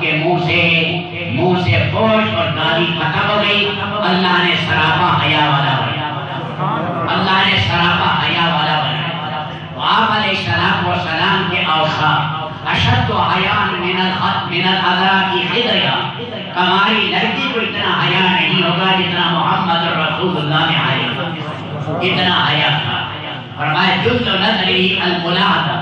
کے منہ سے فوش اور گالی ختم ہو گئی. اللہ نے سراپا حیا والا بنایا. اللہ نے سراپا حیا والا بنایا. تو آپ علیہ السلام والسلام کے اوصاف اشد حیا من العذراء کی خدریا. ہماری لڑکی کو اتنا حیا نہیں ہوگا جتنا محمد رسول اللہ میں حیا، اتنا حیا تھا. فرمایا جز نظری الملاحظہ،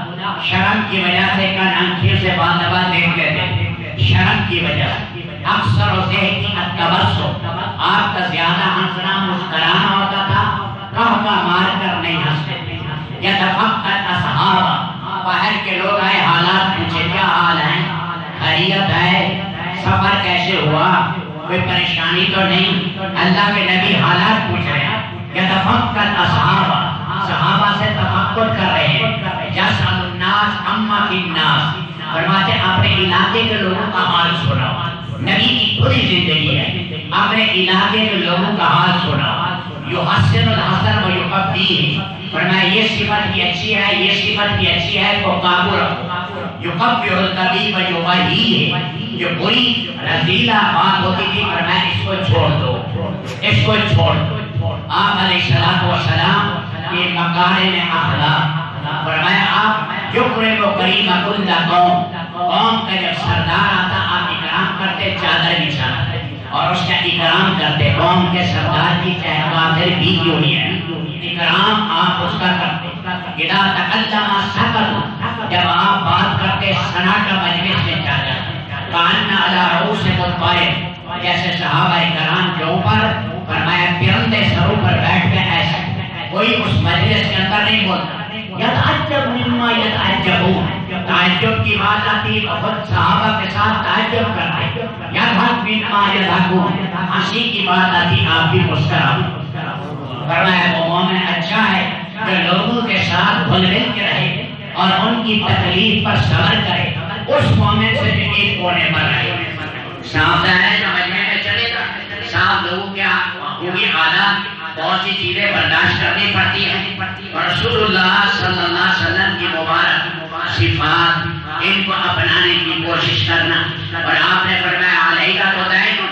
شرم کی وجہ سے کان آنکھوں سے بات دیکھ لیتے، شرم کی وجہ سے. اکثر اسے کی التبسم، آپ کا زیادہ ہنسنا مسکرانا ہوتا تھا، کہا مار کر نہیں ہنستے تھے. یتفقد اصحابہ، باہر کے لوگ آئے حالات پوچھے کیا حال ہے، خیریت ہے، سفر کیسے ہوا، کوئی پریشانی تو نہیں. اللہ کے نبی حالات پوچھ رہے ہیں. یتفقد اصحابہ، صحابہ سے تفقد کر رہے ہیں. یسأل الناس عما فی الناس، فرماتے اپنے علاقے کے لوگوں کا حال سناؤ. نبی کی پوری زندگی ہے اپنے علاقے کے لوگوں کا حال سناؤ. یحسن الحسن و یقبیہ، فرمایا یہ صفت بھی اچھی ہے، یہ صفت بھی اچھی ہے تو قابو رکھو. یقبیہ الطبیب و یباہیہ، جو بری رذیلہ بات ہوتی تھی فرمایا اس کو چھوڑ دو، اس کو چھوڑ دو. آپ علیہ السلام کے مکارم اخلاق، فرمایا آپ یکرم کریم کل قوم، قوم کا جب سردار آتا آپ اکرام کرتے، چادر بچھاتے اور اس کا اکرام کرتے. قوم کے سردار کی چاہے کافر بھی کیوں نہیں ہے، اکرام آپ اس کا کرتے. اذا تکلم سکت، جب آپ بات کرتے سناٹا مجلس میں چاہ جاتا. کان علی رؤوس الطیر، جیسے صحابہ کرام کے اوپر فرمایا پرندے سروں پر بیٹھ کے ایسے کوئی اس مجلس کے اندر نہیں بولتا. یتعجب مما یتعجبون، تعجب کی بات آتی تو خود صحابہ کے ساتھ تعجب کرتے. یضحک مما یضحکون، ہنسی کی بات آتی آپ بھی مسکراتے. فرمایا وہ مومن اچھا ہے جو لوگوں کے ساتھ گھل مل کے رہے اور ان کی تکلیف پر صبر کرے. اس مومن سے جو ایک کونے پر رہے. صاحب ہے جو مجمع میں چلے گا، صاحب لوگوں کے خوبی حالات بہت سی چیزیں برداشت کرنی پڑتی ہیں. اور رسول اللہ صلی اللہ علیہ وسلم کی مبارک صفات ان کو اپنانے کی کوشش کرنا. اور آپ نے فرمایا علیہ تو دین،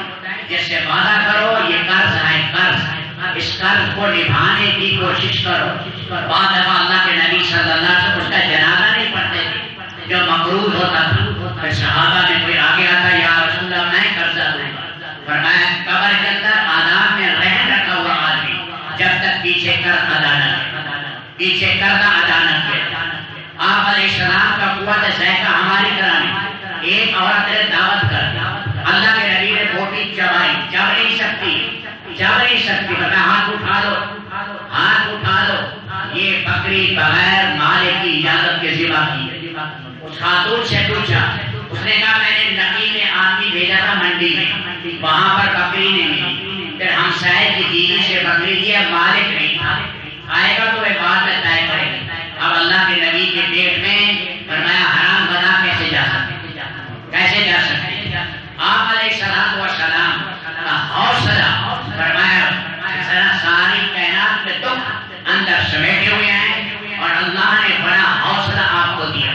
جس سے وعدہ کرو یہ قرض ہے، قرض، اس قرض کو نبھانے کی کوشش کرو. بعض دفعہ اللہ کے نبی صلی اللہ علیہ وسلم اس کا جنازہ نہیں پڑھتے تھے جو مقروض ہوتا تھا. پھر صحابہ میں کوئی آگے آتا یا رسول اللہ میں قرضہ دوں گا. فرمایا قبر کے اندر آداب میں رہن رکھا ہوا آدمی جب تک پیچھے قرض ادا نہ کرے، پیچھے قرضہ ادا نہ کرے. آپ علیہ السلام کا قوت ذائقہ ہماری طرح نہیں. ایک عورت نے دعوت کر دی، اللہ کے نبی نے بوٹی چبائی، چب نہیں سکتی، چب نہیں سکتی. بتا ہاتھ اٹھا لو، ہاتھ اٹھا لو. یہ بکری بغیر مالک کی اجازت کے ذبح کی. اس خاتون سے پوچھا، اس نے کہا میں نے نقی میں آدمی بھیجا تھا منڈی میں، وہاں پر بکری نہیں ملی. پھر ہم شاید کی بیوی سے بکری لیا، مالک نہیں تھا. آئے گا تو وہ بعد میں طے کرے گا. اب اللہ کے نبی کے پیٹ میں فرمایا حرام غذا کیسے جا سکتے، کیسے جا سکتے. آپ علیہ السلام والسلام کا حوصلہ فرمایا ساری کائنات میں دکھ اندر سمیٹے ہوئے ہیں اور اللہ نے بڑا حوصلہ آپ کو دیا.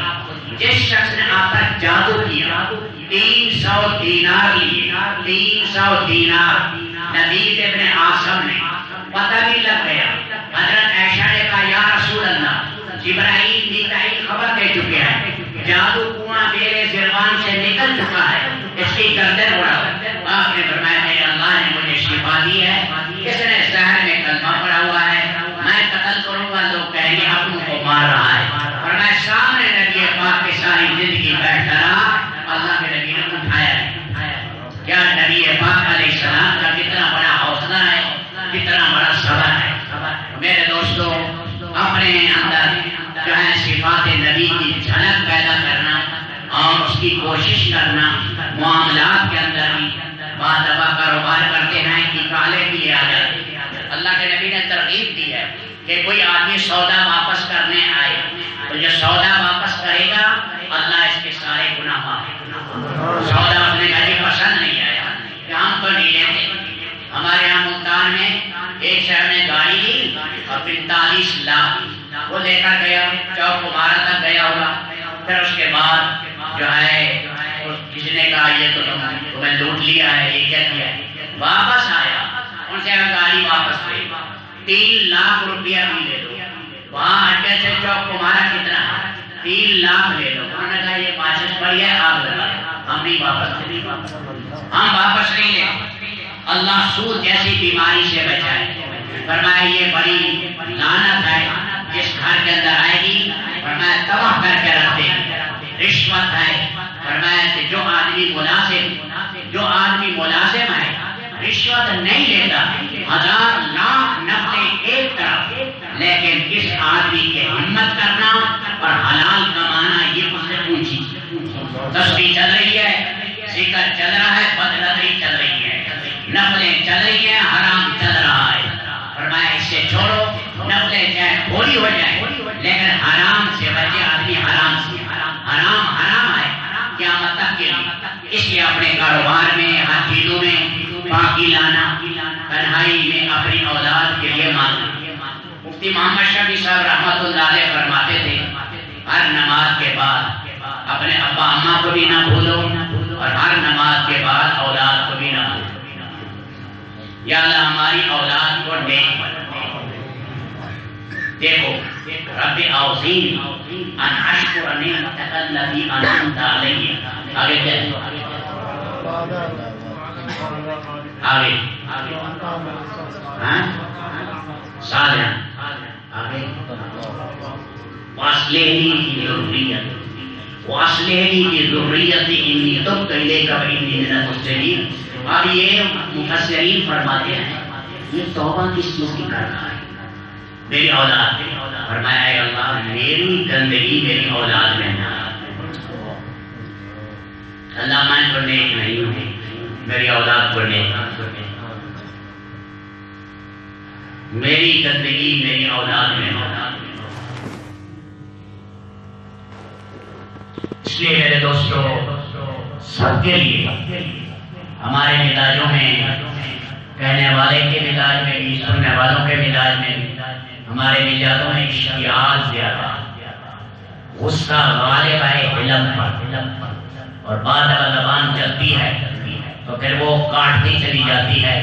جس شخص نے آپ پر جادو کیا 300 دینار لیے، 300 دینار. نبی ابن عاصم نے پتہ بھی لگ گیا. حضرت عائشہ نے کہا یا رسول اللہ، جبرائیل میکائیل خبر دے چکے ہیں، جادو کنواں میرے زربان سے نکل چکا ہے، اس کی گردن اڑا. آپ نے فرمایا میرے اللہ نے مجھے شفا دی ہے. اس نے زہر میں کلمہ پڑا ہوا ہے، میں قتل کروں گا لوگ کہیں گے اپنوں کو مار رہا ہے. اور میں سامنے نبی پاک کی ساری زندگی بیٹھا رہا، اللہ کے نبی نے اٹھایا. کیا نبی پاک علیہ السلام کا کتنا بڑا حوصلہ ہے، کتنا بڑا صبر ہے. میرے دوستو، اپنے اندر جو ہے صفات نبی کی جھلک پیدا کرنا اور اس کی کوشش کرنا. معاملات کے اندر بھی بعض دفعہ کاروبار کرتے ہیں کہ کالے بھی لے آ جاتے. اللہ کے نبی نے ترغیب دی ہے کہ کوئی آدمی سودا واپس کرنے آئے تو جو سودا واپس کرے گا اللہ اس کے سارے گناہ معاف. سودا اپنے گھر کی پسند نہیں آیا کہ ہم تو نہیں لیتے. ہمارے یہاں ملتان میں ایک شہر نے گاڑی لی اور 45 لاکھ وہ لے کر گیا، چوک مبارک تک گیا ہوگا. پھر اس کے بعد جو ہے کسی نے کہا یہ تو تمہیں لوٹ لیا ہے، یہ کیا کیا ہے؟ واپس آیا، ان سے گاڑی واپس لے، 3 لاکھ روپیہ بھی لے لو، وہاں اڈے سے چوک تمہارا کتنا ہے؟ 3 لاکھ لے لو۔ انہوں نے کہا یہ ماچس پڑی ہے، آگ لگا، ہم نہیں واپس لیں، ہم واپس نہیں لیں۔ اللہ سود جیسی بیماری سے بچائے، فرمایا یہ بڑی لعنت ہے جس گھر کے اندر آئے گی، فرمایا تباہ کر کے رکھ دے گی۔ رشوت ہے، فرمایا کہ جو آدمی ملازم ہے رشوت نہیں لیتا، 1000 لاکھ نفلیں ایک طرف، لیکن اس آدمی کے ہمت کرنا اور حلال کمانا یہ اس سے اونچی۔ تسبیح چل رہی ہے، ذکر چل رہا ہے، بدنظری چل رہی ہے، نفلیں چل رہی ہیں، حرام چل رہا ہے۔ فرمایا اس سے چھوڑو، نفلیں چاہے تھوڑی ہو جائے لیکن حرام سے بچے آدمی، حرام سے، حرام ہے قیامت تک کے لیے۔ اس لیے اپنے کاروبار میں، ہر چیزوں میں پاکی لانا، تنہائی میں اپنی اولاد کے لیے مانگنا۔ مفتی محمد شفیع صاحب رحمۃ اللہ علیہ فرماتے تھے ہر نماز کے بعد اپنے ابا اماں کو بھی نہ بھولو اور ہر نماز کے بعد اولاد کو بھی نہ بھولو۔ یا اللہ ہماری اولاد کو نیک بنا۔ دیکھو رب اوزینی ان اشکر نعمتک التی انعمت علی۔ آگے کیا ہے؟ آگے صالحا، آگے واصلحنی بذریتی انی تبت الیک وانی من المسلمین۔ اب یہ مفسرین فرماتے ہیں یہ توبہ کس چیز کی کر رہا ہے؟ میری اولاد۔ فرمایا اے اللہ میری گندگی میری اولاد میں نہ، اللہ میں تو نیک نہیں ہوں، میری اولاد کو نیک، میری گندگی میری اولاد میں نہ۔ اس لیے میرے دوستو سب کے لیے ہمارے مزاجوں میں، کہنے والے کے مزاج میں بھی، سننے والوں کے مزاج میں بھی، ہمارے مزاجوں میں اشتعال زیادہ، غصہ غالب ہے علم پر، اور بعد اگر زبان چلتی ہے تو پھر وہ کاٹتی چلی جاتی ہے،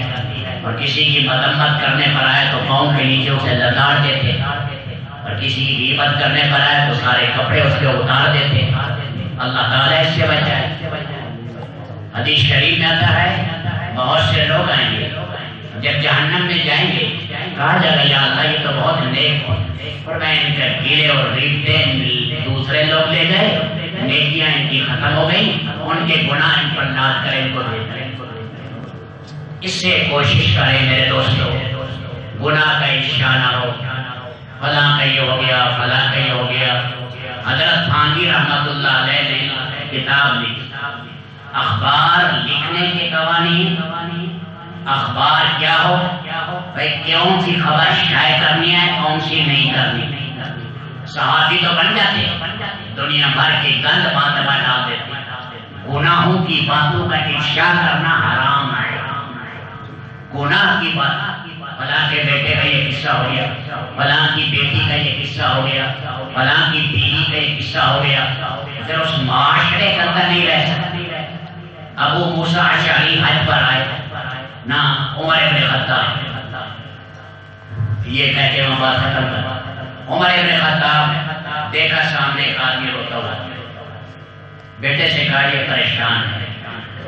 اور کسی کی مذمت کرنے پر آئے تو پاؤں کے نیچے اسے لتاڑ دیتے، اور کسی کی غیبت کرنے پر آئے تو سارے کپڑے اس کے اتار دیتے۔ اللہ تعالیٰ اس سے بچائے۔ حدیث شریف میں آتا ہے بہت سے لوگ آئیں گے جب جہنم میں جائیں گے، کہا جائے گا یا اللہ یہ تو بہت نیک، اور میں ان کے گیلے اور ریبتیں دوسرے لوگ لے گئے، نیکیاں ان کی ختم ہو گئی، ان کے گناہ ان پر لاد کر ان کو دے دیں۔ اس سے کوشش کریں میرے دوستوں گناہ کا افشا نہ ہو، فلاں کا یہ ہو گیا، فلاں کا یہ ہو گیا۔ حضرت تھانوی رحمۃ اللہ علیہ نے کتاب لکھی اخبار لکھنے کے قوانین۔ اخبار کیا ہو بھائی، کون سی خبر شائع کرنی ہے، کون سی نہیں کرنی۔ صحافی تو بن جاتے، دنیا بھر کی گند باتیں ڈال دیتے۔ گناہوں کی باتوں کا افشا کرنا حرام ہے۔ گناہ کی بات، فلاں کے بیٹے کا یہ قصہ ہو گیا، فلاں کی بیٹی کا یہ قصہ ہو گیا، فلاں کی بیوی کا یہ قصہ ہو گیا، پھر اس معاشرے کے اندر نہیں رہ سکتی۔ ابو موسیٰ اشعری حج پر آئے نہ، عمر ابن خطاب یہ کہہ کے بات ختم کر۔ عمر ابن خطاب دیکھا سامنے ایک آدمی روتا ہوا، بیٹے سے کہا یہ پریشان ہے،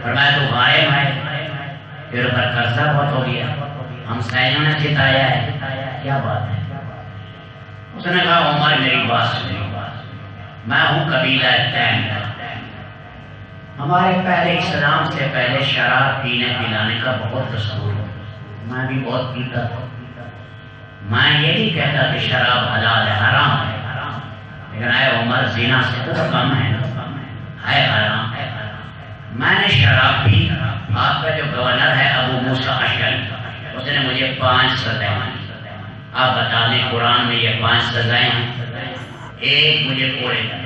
فرمایا تو غائب ہے، پھر پر قرضہ بہت ہو گیا، ہم سائنوں نے جتایا ہے، کیا بات ہے؟ اس نے کہا عمر میری بات سنی، میں ہوں قبیلہ تیم کا، ہمارے پہلے اسلام سے پہلے شراب پینے پلانے کا بہت دستور ہے، میں بھی بہت پیتا تھا، میں یہ نہیں کہتا کہ شراب حلال ہے، حرام ہے، لیکن اے عمر زنا سے تو کم ہے، حرام ہے۔ میں نے شراب پی، آپ کا جو گورنر ہے ابو موسیٰ اشعری، اس نے مجھے 5 سزائیں دی۔ آپ بتا دیں قرآن میں یہ 5 سزائیں ہیں، ایک مجھے کوڑے کا،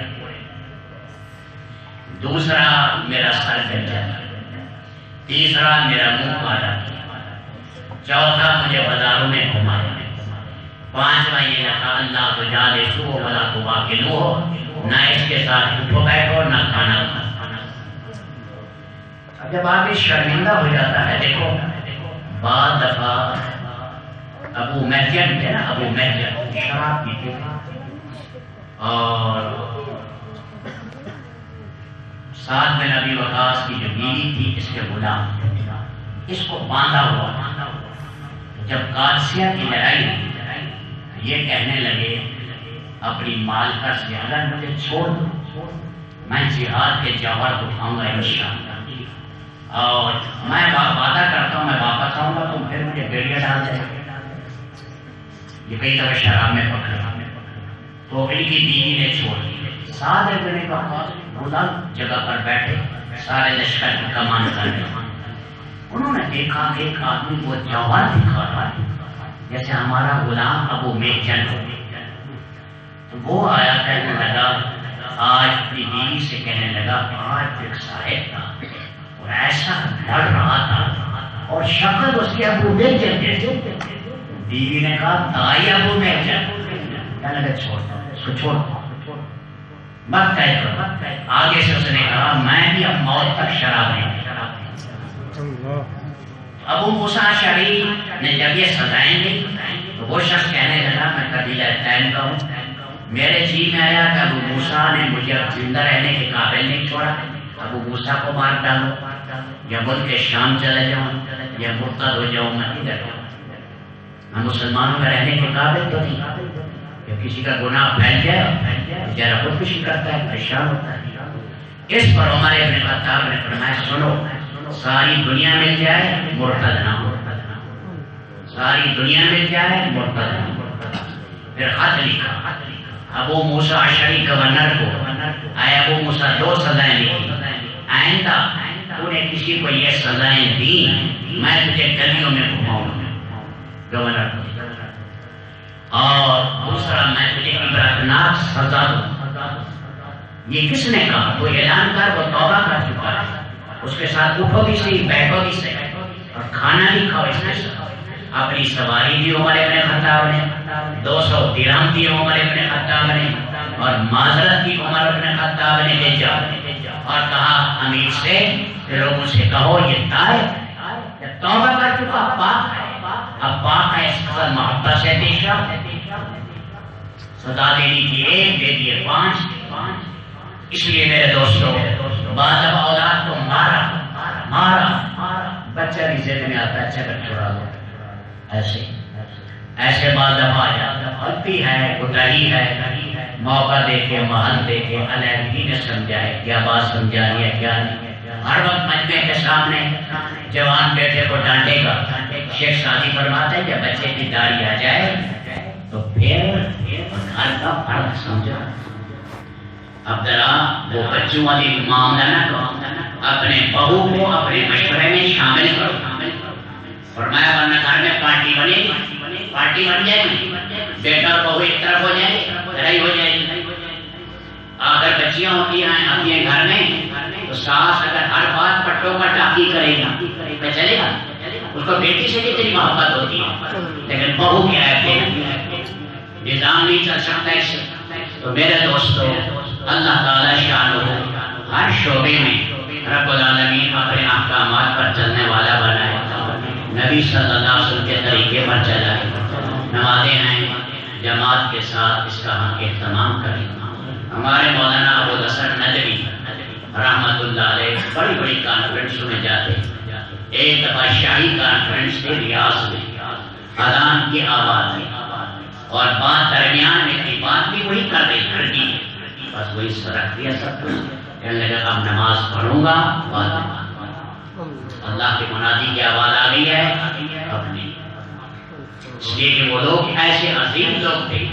دوسرا میرا سر کٹ جاتا، تیسرا میرا منہ کاٹا، چوتھا مجھے بازاروں میں گھمایا، پانچواں یہ رکھا اللہ تجالسوا ولا تواکلوہ، نہ اس کے ساتھ اٹھو بیٹھو نہ کھانا کھانا۔ جب آدمی شرمندہ ہو جاتا ہے، دیکھو بعض دفعہ ابو محجن تھے نا، ابو محجن شراب پیتے تھے اور سعد بن ابی وقاص کی جو بیوی تھی اس کے غلام، اس کو باندھا ہوا. جب قادسیہ کی لڑائی یہ کہنے لگے اپنی مالکہ سے اگر مجھے چھوڑ دو میں جہاد کے جوہر اٹھاؤں گا انشاءاللہ، اور میں وعدہ کرتا ہوں میں واپس آؤں گا، تم پھر مجھے بیڑیا ڈال دے. یہ کئی دفعہ شراب میں پکڑا تو ان کی بیوی نے چھوڑ دی. سعد بن ابی وقاص غلام جگہ پر بیٹھے سارے لشکر کی کمان کر رہے. انہوں نے دیکھا کہ ایک آدمی وہ جوہر دکھا رہا ہے جیسے ہمارا غلام ابو محجن ہو. تو وہ آیا کہنے لگا، آج اپنی بیوی سے کہنے لگا آج ایک صاحب تھا اور ایسا لڑ رہا تھا اور شکل اس کے ابو محجن جیسے. بیوی نے کہا تائی ابو محجن، کہنے لگا چھوڑ اس کو چھوڑ مت قید کرو. آگے سے اس نے کہا میں بھی اب موت تک شراب نہیں. ابو موسیٰ اشعری نے جب یہ سزائیں دی تو وہ شخص کہنے لگا میں قبیلہ تیم کا ہوں، میرے جی میں آیا کہ ابو موسیٰ نے مجھے اب زندہ رہنے کے قابل نہیں چھوڑا، ابو موسیٰ کو مار ڈالو یا ملک شام چلے جاؤں یا مرتد ہو جاؤں، میں ادھر جاؤں. میں مسلمانوں میں رہنے کے قابل تو نہیں کہ کسی کا گناہ پھیل جائے ذرا خودکشی کرتا ہے پریشان ہوتا ہے. اس پر عمر ابن خطاب نے فرمایا سنو ساری دنیا مل جائے مرتد نہ ہو، ساری دنیا مل جائے مرتد نہ ہو. پھر خط لکھا ابو موسیٰ اشعری گورنر کو، اے ابو موسیٰ دو سزائیں لکھی، آئندہ تو نے کسی کو یہ سزائیں دی میں تجھے گلیوں میں گھماؤں گا گورنر کو، اور دوسرا میں تجھے عبرتناک سزا دوں. یہ کس نے کہا؟ وہ اعلان کر وہ توبہ کر چکا ہے. اس کے ساتھ اٹھو بھی صحیح بیٹھو بھی صحیح اور کھانا بھی کھاؤ اس کے ساتھ. اپنی سواری دی عمر ابن خطاب نے، 200 درہم دی عمر ابن خطاب نے، اور معذرت کی عمر ابن خطاب نے بھیجا اور کہا امیر سے لوگوں سے کہو یہ تائب توبہ کر چکا پاک ہے، اب پاک ہے اس قدر محبت سے دیکھا. سزا دینی تھی ایک دے دیے 5. اس لیے میرے دوستوں بعض اب اولاد کو مارا بچہ بھی ذہن میں آتا ہے اچھا کر چھوڑا دو. ایسے بعض دفعہ غلطی ہے کوتاہی ہے، موقع دے کے محل دے کے علیحدگی نے سمجھائے کیا بات سمجھانی ہے کیا نہیں. ہر وقت مجمع کے سامنے جوان بیٹے کو ڈانٹے گا. شیخ سعدی فرماتے ہیں جب بچے کی داڑھی آ جائے تو پھر گھر کا فرد سمجھا. اب ذرا وہ بچوں والی معاملہ نہ کرو، اپنے بہو کو اپنے مشورے میں شامل کرو. فرمایا ورنہ گھر میں پارٹی بن جائے گی، بیٹا اور بہو ایک طرف ہو جائے گی، لڑائی ہو جائے گی. اگر بچیاں ہوتی ہیں گھر میں تو ساس اگر ہر بات پٹوں کا ٹاکی کرے گی تو چلے گا. اس کو بیٹی سے کتنی محبت ہوتی ہے، لیکن بہو کیا ہے نظام نہیں چل سکتا اس سے. تو میرے دوستو اللہ تعالیٰ شانہ ہر شعبے میں رب العالمین اپنے احکامات پر چلنے والا بنائے، نبی صلی اللہ علیہ وسلم کے طریقے پر چلائے. نمازیں ہیں جماعت کے ساتھ اس کا ہم اہتمام کریں. ہمارے مولانا ابو الحسن ندوی رحمۃ اللہ علیہ بڑی بڑی کانفرنسوں میں جاتے. ایک دفعہ شاہی کانفرنس سے ریاض میں اذان کی آواز میں اور بات درمیان میں کی بات بھی وہی کر دی، بس وہی رکھ دیا سب کچھ. کہنے لگا اب نماز پڑھوں گا بعد میں. اللہ کے منادی کی آواز آ گئی ہے اپنی. اس لیے کہ وہ لوگ ایسے عظیم لوگ تھے،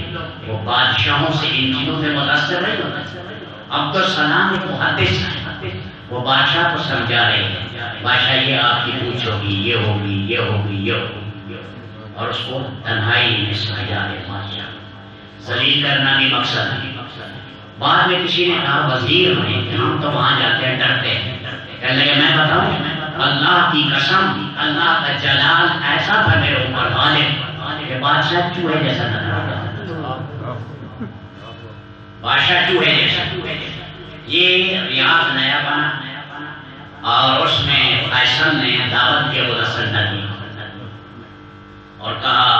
وہ بادشاہوں سے ان چیزوں سے متاثر نہیں ہوتے. عبد السلام ایک محدث ہیں، وہ بادشاہ کو سمجھا رہے ہیں بادشاہ یہ آپ کی پوچھ ہوگی، یہ ہوگی، یہ ہوگی، یہ ہوگی، اور اس کو تنہائی میں سمجھا رہے. بادشاہ ذلیل کرنا بھی مقصد ہے. بعد میں کسی نے کہا وزیر بنے کہ ہم تو وہاں جاتے ہیں ڈرتے ہیں. کہنے لگے میں بتاؤں اللہ کی قسم اللہ کا جلال ایسا تھا میرے اوپر غالب کہ بادشاہ چوہے جیسا نظر آتا. بادشاہ چوہے جیسا. یہ ریاض نیا بنا اور اس میں فیصل نے دعوت کی ابو الحسن ندوی اور کہا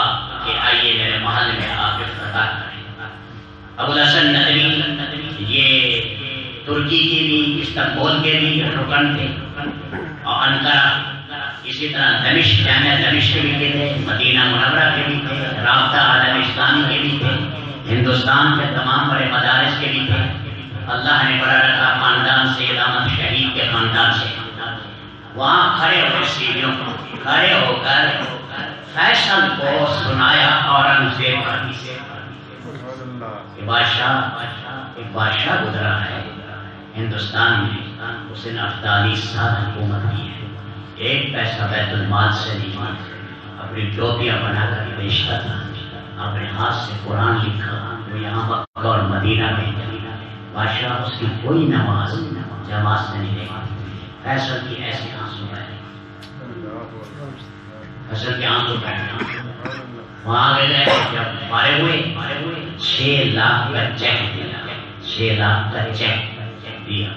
کہ آئیے میرے محل میں آ کے افتتاح کریں۔ ابو الحسن ندوی یہ ترکی کی بھی استنبول کے بھی رکن تھے اور انقرہ اسی طرح دمشق جامعہ دمشق کے بھی تھے، مدینہ منورہ کے بھی تھے، رابطہ عالم اسلامی کے بھی تھے، ہندوستان کے تمام بڑے مدارس کے بھی تھے۔ اللہ نے بڑا رکھا خاندان سید احمد شہید کے خاندان سے وہاں کھڑے ہوئے سیڑھیوں کھڑے ہو کر فیصل کو سنایا اورنگزیب کہ ایک بادشاہ گزرا ہے ہندوستان میں، اس نے 48 سال حکومت کی ہے، ایک پیسہ بیت المال سے نہیں، اپنی ٹوپیاں بنا کر بیچتا تھا، اپنے ہاتھ سے قرآن لکھا، وہ یہاں مکہ اور مدینہ میں بادشاہ اس کی کوئی نماز جماعت سے نہیں دیکھی۔ فیصل کی ایسی آنسو ہے، فیصل کی آنسو بیٹھے وہاں گئے، جب مارے ہوئے 6 لاکھ کا چیک دیا، 6 لاکھ کا چیک دیا۔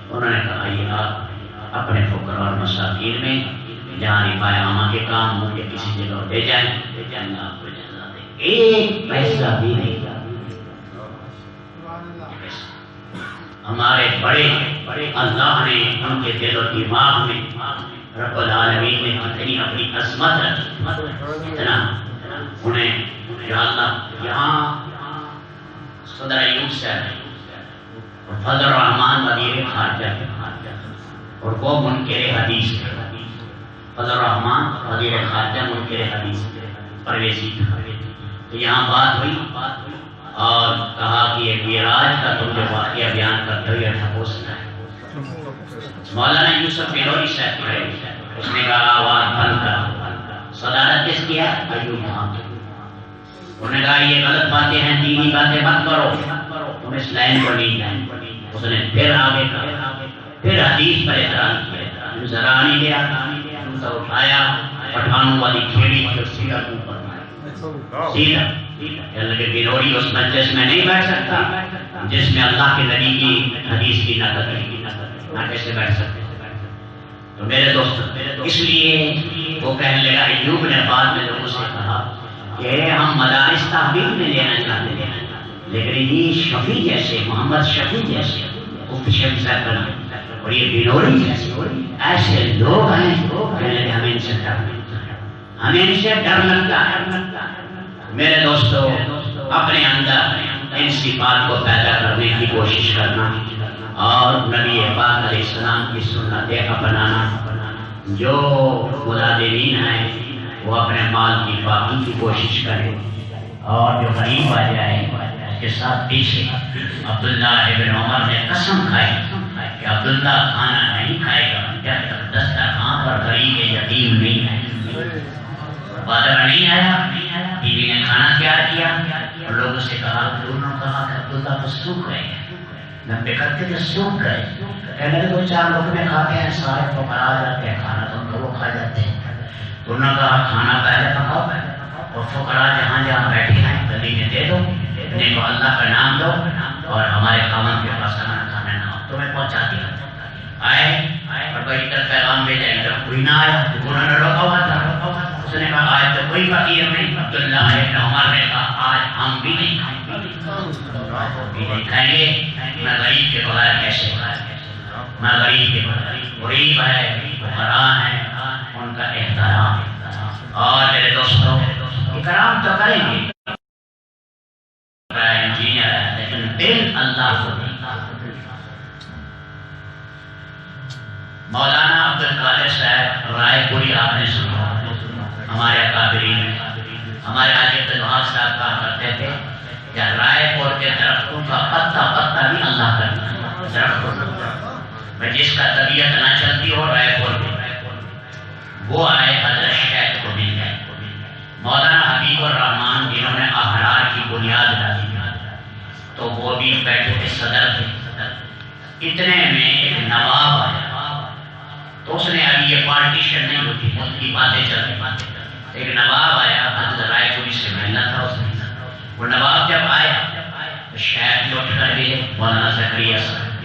انہوں نے کہا یہ آپ اپنے فقراء اور مساکین میں جہاں رفاع عامہ کے کام ہوں یا کسی جگہ لے جائیں، اللہ آپ کو جزا دے، ایک پیسہ بھی نہیں۔ ہمارے بڑے اللہ نے ان کے دل و دماغ میں رب العالمین نے کتنی اپنی عظمت رکھی، اتنا انہیں یا اللہ یہاں صدر ایوب صاحب اور فضل الرحمان وزیر خارجہ اور وہ منکر حدیث فضل الرحمان وزیر خارجہ منکر حدیث پرویزی تھا۔ تو یہاں بات ہوئی اور کہا کہ یہ معراج کا تم جو واقعہ بیان کرتے ہو یہ ٹھپوس ہے۔ مولانا یوسف بنوری صاحب کھڑے، اس نے کہا آواز بند کر، صدارت کس کی ہے؟ ایوب خان۔ انہوں نے کہا یہ غلط باتیں ہیں، دینی باتیں مت کرو، تم اس لائن کو نہیں جائیں۔ اس نے پھر آگے کہا، پھر حدیث پر اعتراض کیا، ذرا نہیں گیا، تو اٹھایا پٹھانوں والی کھیڑی اور سیدھا منہ پر مارا، سیدھا۔ کہ بنوری اس مجلس میں نہیں بیٹھ سکتا جس میں اللہ کے نبی کی حدیث کی نقل ہے، نہ کیسے بیٹھ سکتے۔ تو میرے دوست اس لیے وہ کہنے لگا، ایوب نے بعد میں لوگوں سے کہا کہ ہم مدارس تحویل میں لینا چاہتے ہیں، لیکن یہ شفیع جیسے محمد شفیع جیسے مفتی شفیع صاحب بنا اور یہ بنوری جیسے ایسے لوگ ہیں، ہمیں ان سے ڈر لگتا ہے، ہمیں ان سے ڈر لگتا ہے۔ میرے دوستو اپنے اندر ان صفات کو پیدا کرنے کی کوشش کرنا اور نبی پاک علیہ السلام کی سنتیں اپنانا۔ جو ملازمین ہیں وہ اپنے مال کی باقی کی کوشش کریں اور جو غریب آ جائے اس کے ساتھ پیچھے۔ عبداللہ ابن عمر نے قسم کھائی کہ عبداللہ کھانا نہیں کھائے گا جب تک دسترخوان پر غریب یتیم نہیں ہے۔ بادر نہیں آیا، بیوی نے کھانا تیار کیا اور لوگوں سے کہا، انہوں نے کہا کہ عبداللہ تو سوکھ گئے ہیں، لمبے کرتے تھے سوکھ گئے، کہنے لگے 2-4 لوگ میں کھاتے ہیں، سارے فقراء آ جاتے ہیں کھانا تو ان کو وہ کھا جاتے ہیں۔ تو انہوں نے کہا کھانا پہلے پکاؤ اور فقراء جہاں جہاں بیٹھے ہیں گلی میں دے دو، انہیں کو اللہ کا نام دو اور ہمارے خاوند کے پاس کھانا نہ ہو، تمہیں پہنچا دیا۔ آئے اور بھائی ادھر پیغام بھیجا، ادھر کوئی نہ آیا، انہوں نے روکا ہوا تھا۔ اس نے کہا آج تو کوئی فقیر نہیں۔ عبداللہ ابن عمر نے کہا آج ہم بھی نہیں کھائیں گے، میں غریب کے بغیر کیسے کھائیں، میں غریب کے بغیر، غریب ہے، فقراء ہیں، ان کا احترام اور میرے دوستوں اکرام تو کریں گے، انجینئر ہے لیکن دل اللہ کو نہیں۔ مولانا عبد القادر صاحب رائے پوری آپ نے سنا، ہمارے اکابرین ہمارے حاجی عبد الوہاب صاحب کہا کرتے تھے کہ رائے پور کے درختوں کا پتا بھی اللہ کا درخت میں جس کا طبیعت نہ چلتی ہو رائے پور میں وہ آئے حضرت شیخ کو مل جائے۔ مولانا حبیب الرحمان جنہوں نے احرار کی بنیاد ڈالی تو وہ بھی بیٹھے تھے، صدر تھے۔ اتنے میں ایک نواب آیا تو اس نے ابھی یہ پارٹیشن نہیں ہوتی، ملک کی باتیں چل رہی، ایک نواب آیا، حضرت رائے پوری سے ملنا تھا اس نے۔ وہ نواب جب آیا تو شیخ بھی اٹھ کر ملے، مولانا زکریا صاحب،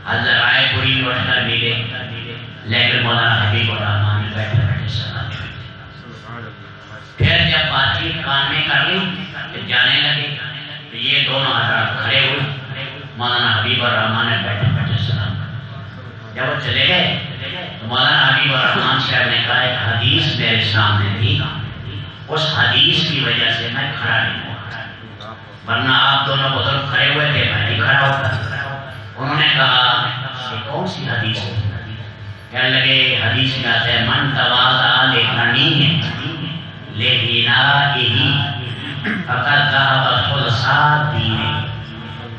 حضرت رائے پوری بھی اٹھ کر ملے، لیکن مولانا حبیب الرحمان نے بیٹھے بیٹھے سلام چھوڑ دی. پھر جب بات چیت کان میں کر لی تو جانے لگے تو یہ دونوں حضرات کھڑے ہوئے. مولانا حبیب الرحمان نے بیٹھے بیٹھے سلام کر. جب وہ چلے گئے تو مولانا حبیب الرحمان صاحب نے کہا ایک حدیث میرے سامنے تھی، اس حدیث کی وجہ سے میں کھڑا نہیں ہوا، ورنہ آپ دونوں بزرگ کھڑے ہوئے تھے میں نہیں کھڑا ہوتا. انہوں نے کہا یہ کون سی حدیث ہے؟ کہنے لگے حدیث میں آتا ہے من تواضع لغنی لغنائہ فقد ذهب خلصا دینہ.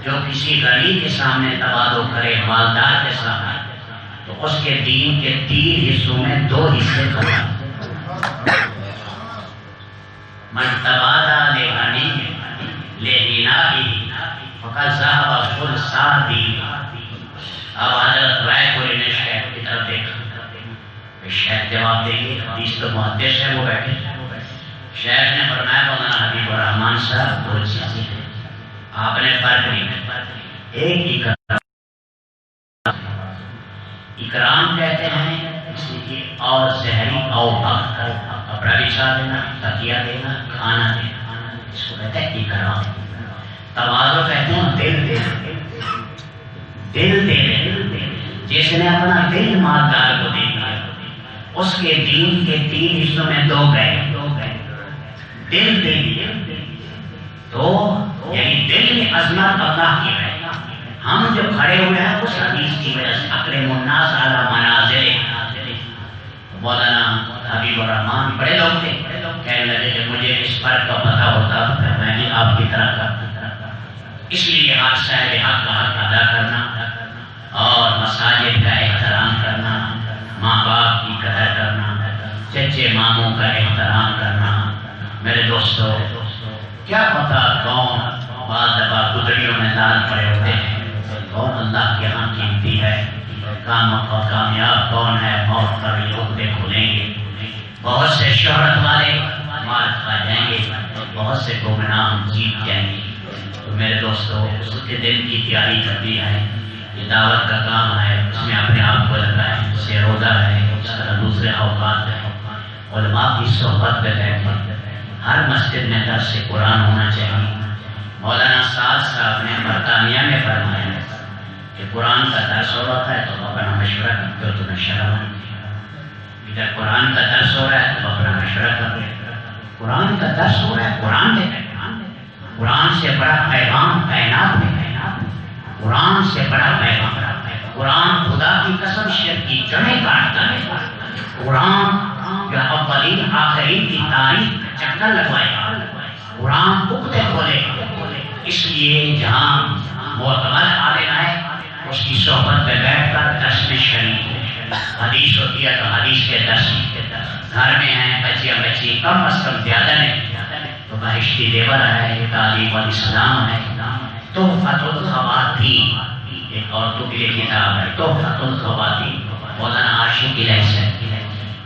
جو کسی غریب کے سامنے تواضع کرے، مالدار کے سامنے، تو اس کے دین کے 3 حصوں میں 2 حصے کرنا. من تواضع لغنی لغنائہ فقد ذهب خلصا دینہ. اب حضرت رائے پوری نے شیخ کی طرف دیکھا، شیخ جواب دیں گے، حدیث تو محدث ہے وہ بیٹھے. شیخ نے فرمایا مولانا حبیب الرحمان صاحب 2 چیزیں ہیں آپ نے فرق نہیں کیا. ایک اکرام کہتے ہیں اس لیے، اور زہری او وقت کپڑا بچھا دینا، تکیہ دینا، کھانا دینا، اس کو کہتے ہیں اکرام. تواضع کہتے ہیں دل دینا، دل دے. جس نے اپنا دل مالدار کو دے دیا اس کے دین کے 3 حصوں میں 2 گئے. دل دے دیا تو یعنی دل میں عظمت اللہ کی ہے. ہم جو کھڑے ہوئے ہیں اس حدیث کی وجہ سے اکرم الناس علی منازل. مولانا حبیب الرحمان بڑے لوگ تھے، کہنے لگے کہ مجھے اس فرق کا پتہ ہوتا تو میں بھی آپ کی طرح کرتا. اس لیے آپ صاحب حق کا حق ادا کرنا اور مساجد کا احترام کرنا، ماں باپ کی قدر کرنا، چچے ماموں کا احترام کرنا. میرے دوستو کیا پتا کون بعض دفعہ گدڑیوں میں لال پڑے ہوتے ہیں، کون اللہ کے یہاں قیمتی ہے، کامیاب کون ہے. موت پر عقدے کھلیں گے، بہت سے شہرت والے مار کھا جائیں گے، بہت سے گمنام جیت جائیں گے. تو میرے دوستو اس کے دل کی تیاری کرنی ہے. یہ دعوت کا کام ہے، اس میں اپنے آپ کو لگائیں. اس سے روزہ ہے، اس طرح دوسرے اوقات ہے، علماء کی صحبت پہ رہتے. ہر مسجد میں درس قرآن ہونا چاہیے. مولانا سعد صاحب نے برطانیہ میں فرمایا کہ قرآن کا درس ہو رہا ہے تو اپنا مشورہ کرتے ہو، تمہیں شرم آتی ہے. ادھر قرآن کا درس ہو رہا ہے تو اپنا مشورہ کرتے. قرآن کا درس ہو رہا ہے، قرآن دیکھیں. قرآن سے بڑا پیغام کائنات میں ہے. قرآن سے بڑا پیغام. قرآن خدا کی قسم شرک کی جڑیں کاٹتا ہے. قرآن جو اولین آخرین کی تاریخ کا چکر لگوائے گا. قرآن پختہ کھولے گا. اس لیے جہاں معتمد عالم ہے اس کی صحبت پہ بیٹھ کر درس میں شریک. حدیث ہوتی ہے تو حدیث کے درس. گھر میں ہیں بچیاں بچی کم از کم زیادہ نہیں تو بہشتی دیور ہے، تعلیم الاسلام ہے. تحفۃ الخواتین ایک عورتوں کے لیے کتاب ہے، تحفۃ الخواتین مولانا عاشق الہی صاحب.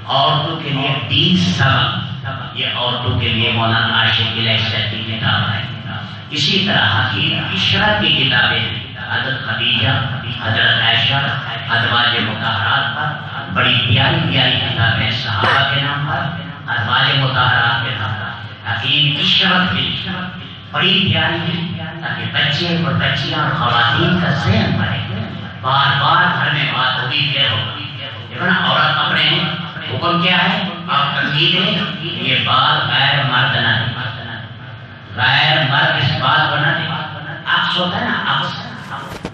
عورتوں کے لیے 20 سبق، یہ عورتوں کے لیے مولانا عاشق الہی صاحب کی کتاب ہے. اسی طرح حکیم عشرت کی کتابیں ہیں، حضرت خدیجہ، حضرت عائشہ، ازواج مطہرات پر بڑی پیاری پیاری کتابیں، صحابہ کے نام پر، ازواج مطہرات کے نام پر. حکیم عشرت کی بڑی پیاری ہے تاکہ بچے اور بچیاں اور خواتین کا ذہن بڑھے. بار بار گھر میں بات ہوئی پھر ہوگی. دیکھو نا عورت اپنے حکم کیا ہے، آپ تنقید ہے یہ بات غیر مرد نہ دے. غیر مرد اس بات کو نہ دے. عکس ہوتا ہے نا،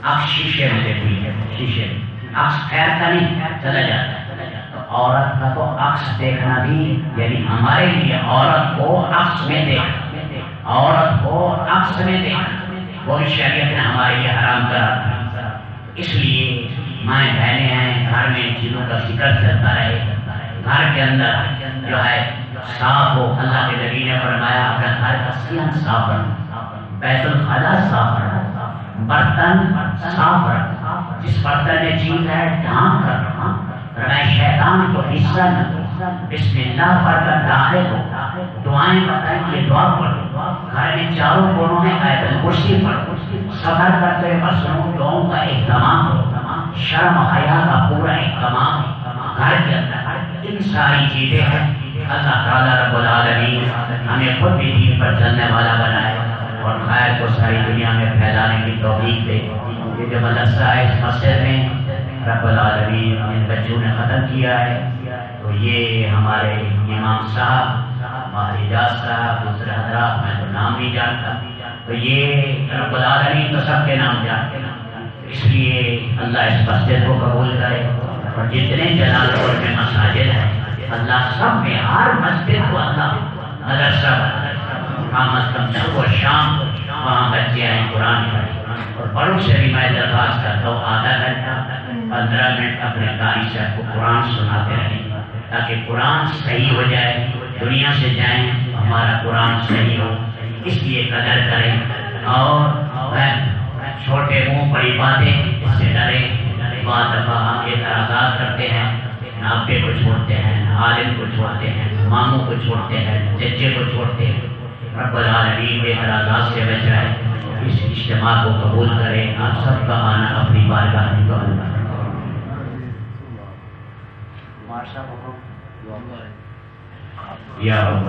عکس شیشے میں دیکھو، شیشے میں عکس پھیرتا نہیں چلا جاتا ہے. تو عورت کا تو عکس دیکھنا بھی یعنی ہمارے لیے عورت کو عکس میں دیکھنا، عورت کو عکس میں دیکھنا وہ بھی شریعت نے ہمارے لیے حرام کرا. اس لیے مائیں بہنیں ہیں، گھر میں ان چیزوں کا ذکر چلتا رہے. گھر کے اندر جو ہے صاف ہو. اللہ کے نبی نے فرمایا اپنا گھر کا صحن صاف رکھو، بیت الخلا صاف رکھو، برتن صاف رکھو. جس برتن میں چیز ہے ڈھانپ کر رکھو. شیطان کو حصہ نہ دو. بسم اللہ پڑھ کر داخل ہو. دعائیں بتائیں کہ دعا پڑھو. گھر میں چاروں کونوں میں آیت الکرسی پڑھو. سفر کرتے وقت دعاؤں کا اہتمام ہو. شرم حیا کا پورا اہتمام. ساری چیزیں ہیں۔ اللہ تعالیٰ رب العالمین ہمیں خود بھی دین پر چلنے والا بنائے اور خیر کو ساری دنیا میں پھیلانے کی توفیق دے۔ یہ جو مدرسہ ہے اس مسجد میں رب العالمین ان بچوں نے ختم کیا ہے، تو یہ ہمارے امام صاحب، ہمارے اجاز صاحب، دوسرے حضرات، میں تو نام نہیں جانتا، تو یہ رب العالمین تو سب کے نام جانتے ہیں، اس لیے اللہ اس مسجد کو قبول کرے اور جتنے جلال پور میں مساجد ہیں اللہ سب میں ہر مسجد کو اللہ مدرسہ بنا، کم از کم صبح و شام وہاں بچے آئیں قرآن پڑھیں، اور بڑوں سے بھی میں درخواست کرتا ہوں آدھا گھنٹہ 15 منٹ اپنے قاری صاحب کو قرآن سناتے رہیں تاکہ قرآن صحیح ہو جائے، دنیا سے جائیں ہمارا قرآن صحیح ہو، اس لیے قدر کریں اور چھوٹے منہ بڑی باتیں اس سے ڈریں۔ بعض دفعہ ہم اعتراضات کرتے ہیں، نابے کو چھوڑتے ہیں، عالم کو چھوڑتے ہیں، ماموں کو چھوڑتے ہیں، ججے کو چھوڑتے ہیں۔ رب العالمین اعتراضات سے بچائے، اس اجتماع کو قبول کرے، آپ سب کا آنا اپنی بارگاہ میں قبول کریں۔ یا رب